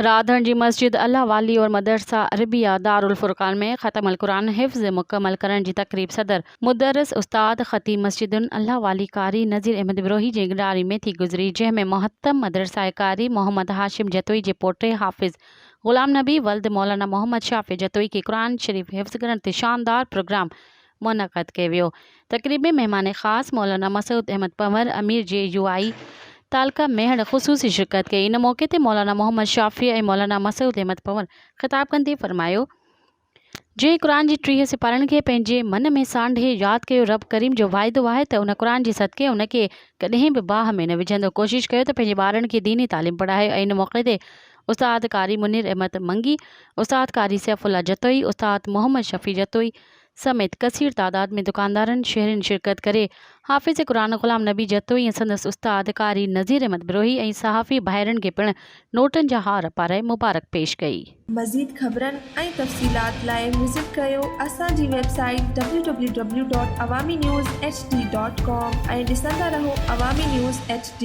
राधन जी मस्जिद अल्लाह वाली और मदरसा अरबिया दारुल फुरकान में ख़त्म कुरान हिफ्ज़ मुकम्मल करण जी तकरीब सदर मुदर्रिस उस्ताद ख़तीब मस्जिद अल्लाह वाली कारी नज़ीर अहमद बिरोही जी गिरदारी में थी गुज़री, जंहिंमें मोहतम मदरसा कारी मोहम्मद हाशिम जतोई जे पोटे हाफ़िज़ ग़ुलाम नबी वल्द मौलाना मोहम्मद शाफ़ी जतोई के कुरान शरीफ हिफ्ज़ करण ते शानदार प्रोग्राम मुनक़द कयो वियो। तकरीब में मेहमान ख़ास मौलाना मसूद अहमद पंवर अमीर जे UI तालका मेहड़ ख़ुसूसी शिरकत कई। इन मौके ते मौलाना मोहम्मद शाफ़ी और मौलाना मसूद अहमद पंवर ख़िताब कंदे फरमायो, जे कुरान जी 30 सिपारनि खे पंहिंजे मन में सांढे यादि कयो, रब करीम जो वाइदो आहे त उन कुरान जे सदके उनखे कॾहिं बि बाह में न विझंदो। कोशिश कयो त पंहिंजे ॿारनि खे दीनी तालीम पढ़ाए। इन मौके ते उस्ताद कारी मुनीर अहमद मंगी, उस्ताद कारी सैफुल्ला जतोई, उस्ताद मोहम्मद शफ़ी जतोई समेत कसीर तादाद में दुकानदारनि शहरनि शिरकत करे हाफ़िज़ कुरान ग़ुलाम नबी जतोई ऐं संदसि उस्ताद कारी नज़ीर अहमद बिरोही ऐं सहाफ़ी भाइरनि खे पिणु नोटनि जा हार पाराए मुबारक पेश कई। मज़ीद ख़बरनि ऐं तफ़सीलात लाइ विज़िट कयो असांजी वेबसाइट www.awamiNewsHD.com ऐं ॾिसंदा रहो अवामी न्यूज़ HD।